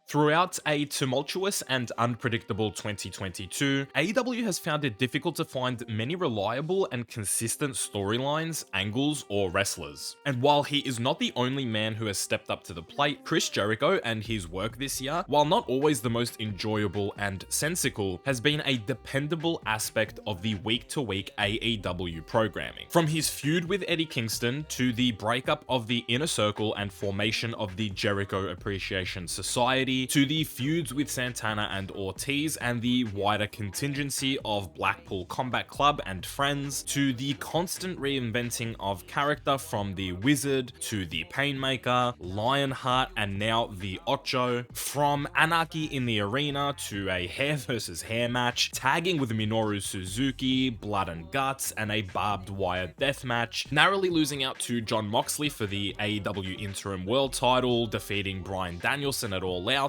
Throughout a tumultuous and unpredictable 2022, AEW has found it difficult to find many reliable and consistent storylines, angles, or wrestlers. And while he is not the only man who has stepped up to the plate, Chris Jericho and his work this year, while not always the most enjoyable and sensical, has been a dependable aspect of the week-to-week AEW programming. From his feud with Eddie Kingston to the breakup of the Inner Circle and formation of the Jericho Appreciation Society, to the feuds with Santana and Ortiz and the wider contingency of Blackpool Combat Club and friends, to the constant reinventing of character from the Wizard to the Painmaker, Lionheart, and now the Ocho, from anarchy in the arena to a hair versus hair match, tagging with Minoru Suzuki, blood and guts, and a barbed wire death match, narrowly losing out to Jon Moxley for the AEW Interim World title, defeating Bryan Danielson at All Out,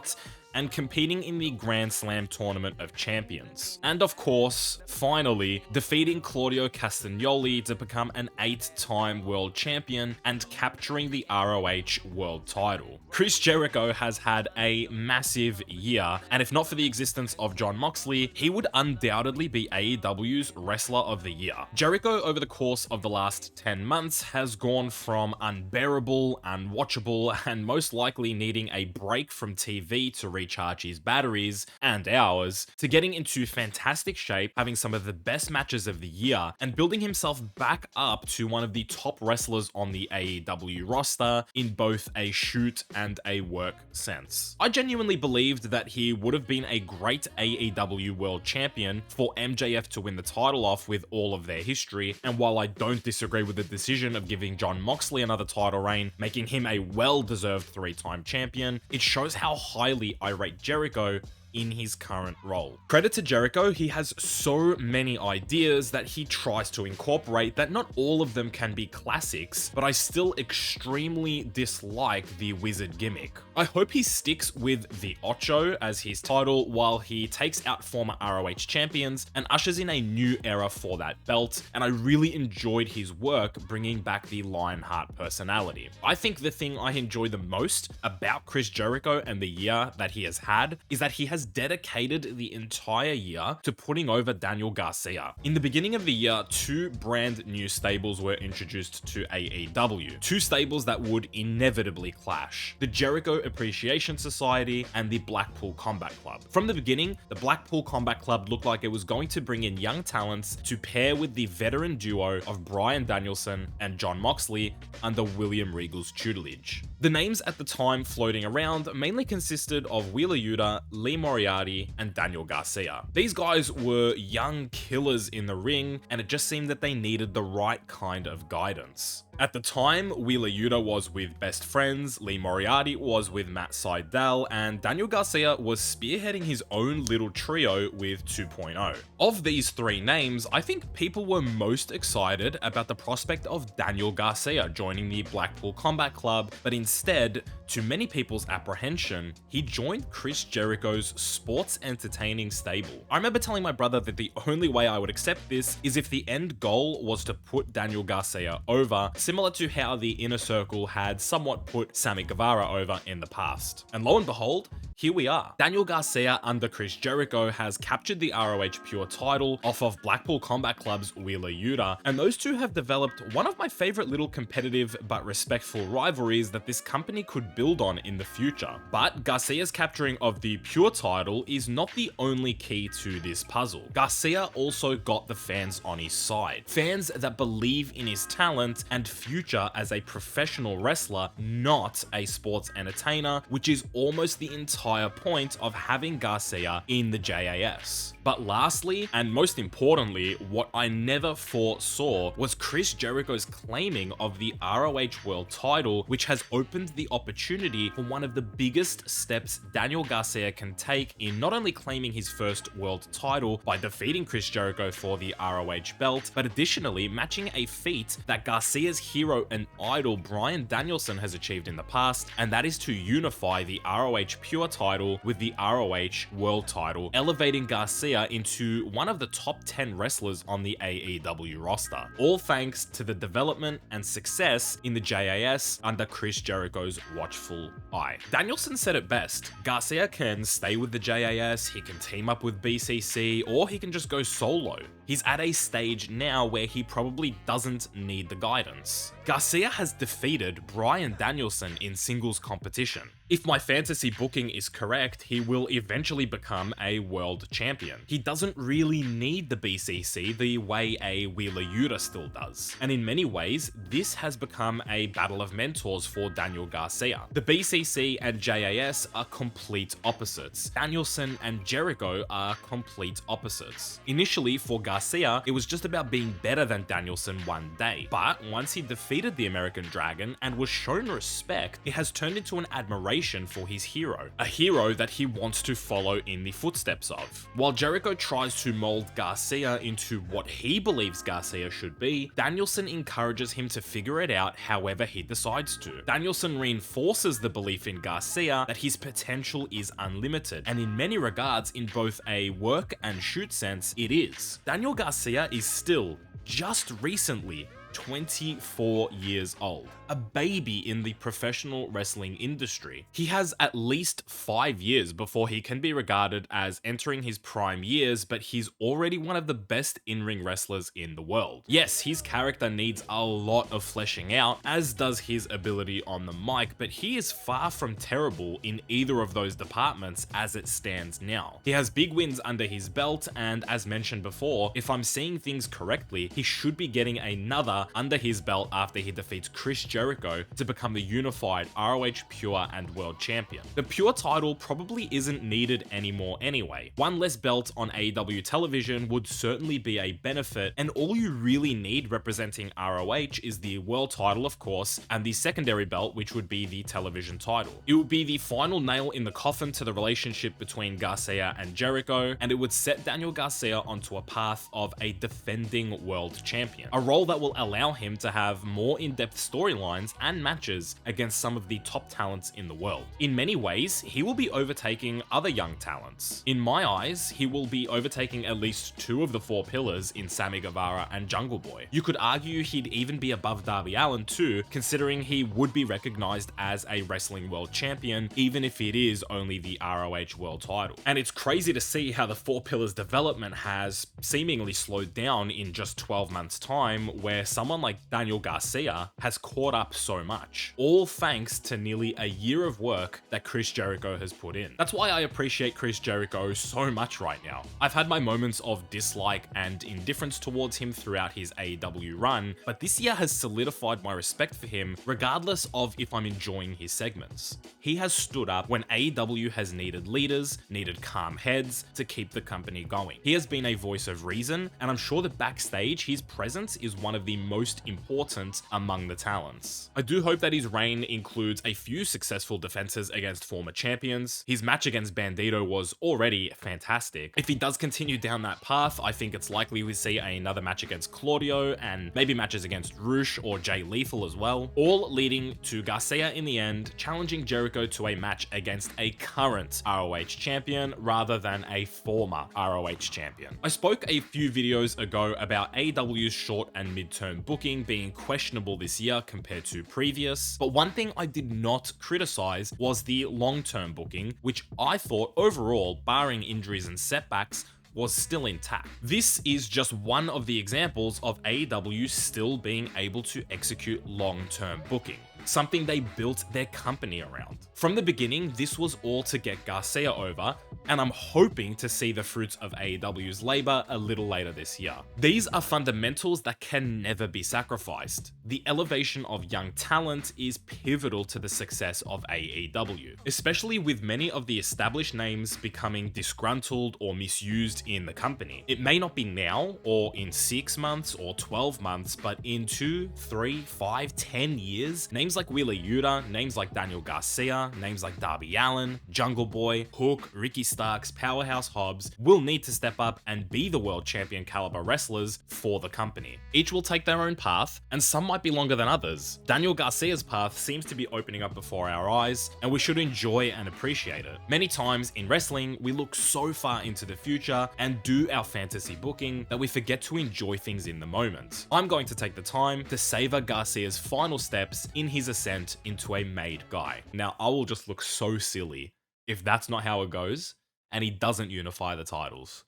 and competing in the Grand Slam Tournament of Champions. And of course, finally, defeating Claudio Castagnoli to become an 8-time world champion and capturing the ROH world title. Chris Jericho has had a massive year, and if not for the existence of Jon Moxley, he would undoubtedly be AEW's Wrestler of the Year. Jericho, over the course of the last 10 months, has gone from unbearable, unwatchable, and most likely needing a break from TV to recharge his batteries and ours, to getting into fantastic shape, having some of the best matches of the year, and building himself back up to one of the top wrestlers on the AEW roster in both a shoot and a work sense. I genuinely believed that he would have been a great AEW World Champion for MJF to win the title off with all of their history, and while I don't disagree with the decision of giving Jon Moxley another title reign, making him a well-deserved 3-time champion, it shows how highly I rate Jericho in his current role. Credit to Jericho, he has so many ideas that he tries to incorporate that not all of them can be classics, but I still extremely dislike the Wizard gimmick. I hope he sticks with the Ocho as his title while he takes out former ROH champions and ushers in a new era for that belt, and I really enjoyed his work bringing back the Lionheart personality. I think the thing I enjoy the most about Chris Jericho and the year that he has had is that he has dedicated the entire year to putting over Daniel Garcia. In the beginning of the year, 2 brand new stables were introduced to AEW. 2 stables that would inevitably clash: the Jericho Appreciation Society and the Blackpool Combat Club. From the beginning, the Blackpool Combat Club looked like it was going to bring in young talents to pair with the veteran duo of Bryan Danielson and Jon Moxley under William Regal's tutelage. The names at the time floating around mainly consisted of Wheeler Yuta, Lee Moriarty, and Daniel Garcia. These guys were young killers in the ring, and it just seemed that they needed the right kind of guidance. At the time, Wheeler Yuta was with Best Friends, Lee Moriarty was with Matt Sydal, and Daniel Garcia was spearheading his own little trio with 2.0. Of these 3 names, I think people were most excited about the prospect of Daniel Garcia joining the Blackpool Combat Club, but instead, to many people's apprehension, he joined Chris Jericho's sports entertaining stable. I remember telling my brother that the only way I would accept this is if the end goal was to put Daniel Garcia over, similar to how the Inner Circle had somewhat put Sammy Guevara over in the past. And lo and behold, here we are. Daniel Garcia under Chris Jericho has captured the ROH Pure title off of Blackpool Combat Club's Wheeler Yuta, and those two have developed one of my favorite little competitive but respectful rivalries that this company could build on in the future. But Garcia's capturing of the Pure title is not the only key to this puzzle. Garcia also got the fans on his side. Fans that believe in his talent and future as a professional wrestler, not a sports entertainer, which is almost the entire point of having Garcia in the JAS. But lastly, and most importantly, what I never foresaw was Chris Jericho's claiming of the ROH World title, which has opened the opportunity for one of the biggest steps Daniel Garcia can take in not only claiming his first world title by defeating Chris Jericho for the ROH belt, but additionally matching a feat that Garcia's hero and idol Bryan Danielson has achieved in the past, and that is to unify the ROH Pure title with the ROH World title, elevating Garcia into one of the top 10 wrestlers on the AEW roster, all thanks to the development and success in the JAS under Chris Jericho's watchful eye. Danielson said it best: Garcia can stay with the JAS, he can team up with BCC, or he can just go solo. He's at a stage now where he probably doesn't need the guidance. Garcia has defeated Bryan Danielson in singles competition. If my fantasy booking is correct, he will eventually become a world champion. He doesn't really need the BCC the way a Wheeler Yuta still does. And in many ways, this has become a battle of mentors for Daniel Garcia. The BCC and JAS are complete opposites. Danielson and Jericho are complete opposites. Initially, for Garcia, it was just about being better than Danielson one day. But once he defeated the American Dragon and was shown respect, it has turned into an admiration for his hero, a hero that he wants to follow in the footsteps of. While Jericho tries to mold Garcia into what he believes Garcia should be, Danielson encourages him to figure it out however he decides to. Danielson reinforces the belief in Garcia that his potential is unlimited, and in many regards, in both a work and shoot sense, it is. Daniel Garcia is still, just recently, 24 years old, a baby in the professional wrestling industry. He has at least 5 years before he can be regarded as entering his prime years, but he's already one of the best in-ring wrestlers in the world. Yes, his character needs a lot of fleshing out, as does his ability on the mic, but he is far from terrible in either of those departments as it stands now. He has big wins under his belt, and as mentioned before, if I'm seeing things correctly, he should be getting another under his belt after he defeats Chris Jericho to become the unified ROH Pure and World Champion. The Pure title probably isn't needed anymore anyway. One less belt on AEW television would certainly be a benefit, and all you really need representing ROH is the World title, of course, and the secondary belt, which would be the television title. It would be the final nail in the coffin to the relationship between Garcia and Jericho, and it would set Daniel Garcia onto a path of a defending world champion, a role that will allow him to have more in-depth storylines and matches against some of the top talents in the world. In many ways, he will be overtaking other young talents. In my eyes, he will be overtaking at least 2 of the 4 pillars in Sammy Guevara and Jungle Boy. You could argue he'd even be above Darby Allin too, considering he would be recognized as a wrestling world champion, even if it is only the ROH world title. And it's crazy to see how the 4 pillars development has seemingly slowed down in just 12 months time, where someone like Daniel Garcia has caught up so much, all thanks to nearly a year of work that Chris Jericho has put in. That's why I appreciate Chris Jericho so much right now. I've had my moments of dislike and indifference towards him throughout his AEW run, but this year has solidified my respect for him regardless of if I'm enjoying his segments. He has stood up when AEW has needed leaders, needed calm heads to keep the company going. He has been a voice of reason, and I'm sure that backstage his presence is one of the most important among the talents. I do hope that his reign includes a few successful defenses against former champions. His match against Bandito was already fantastic. If he does continue down that path, I think it's likely we see another match against Claudio and maybe matches against Rush or Jay Lethal as well, all leading to Garcia in the end challenging Jericho to a match against a current ROH champion rather than a former ROH champion. I spoke a few videos ago about AEW's short and mid-term booking being questionable this year compared to previous, but one thing I did not criticize was the long-term booking, which I thought overall, barring injuries and setbacks, was still intact. This is just one of the examples of AEW still being able to execute long-term booking, something they built their company around. From the beginning, this was all to get Garcia over, and I'm hoping to see the fruits of AEW's labor a little later this year. These are fundamentals that can never be sacrificed. The elevation of young talent is pivotal to the success of AEW, especially with many of the established names becoming disgruntled or misused in the company. It may not be now, or in 6 months or 12 months, but in 2, 3, 5, 10 years, names like Wheeler Yuta, names like Daniel Garcia, names like Darby Allin, Jungle Boy, Hook, Ricky Starks, Powerhouse Hobbs will need to step up and be the world champion caliber wrestlers for the company. Each will take their own path, and some might be longer than others. Daniel Garcia's path seems to be opening up before our eyes, and we should enjoy and appreciate it. Many times in wrestling, we look so far into the future and do our fantasy booking that we forget to enjoy things in the moment. I'm going to take the time to savor Garcia's final steps in his ascent into a made guy. Now, I will just look so silly if that's not how it goes and he doesn't unify the titles.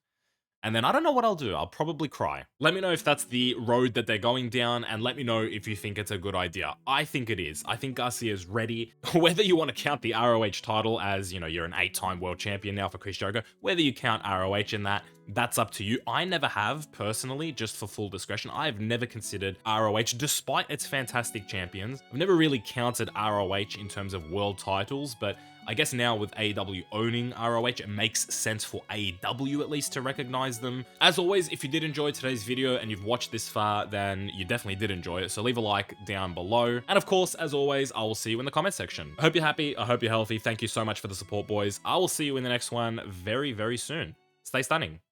And then I don't know what I'll do. I'll probably cry. Let me know if that's the road that they're going down, and let me know if you think it's a good idea. I think it is. I think Garcia's ready. Whether you want to count the ROH title as, you're an 8-time world champion now for Chris Jericho, whether you count ROH in that, that's up to you. I never have, personally, just for full discretion. I've never considered ROH, despite its fantastic champions. I've never really counted ROH in terms of world titles, but I guess now with AEW owning ROH, it makes sense for AEW at least to recognize them. As always, if you did enjoy today's video and you've watched this far, then you definitely did enjoy it, so leave a like down below. And of course, as always, I will see you in the comment section. I hope you're happy, I hope you're healthy. Thank you so much for the support, boys. I will see you in the next one very, very soon. Stay stunning.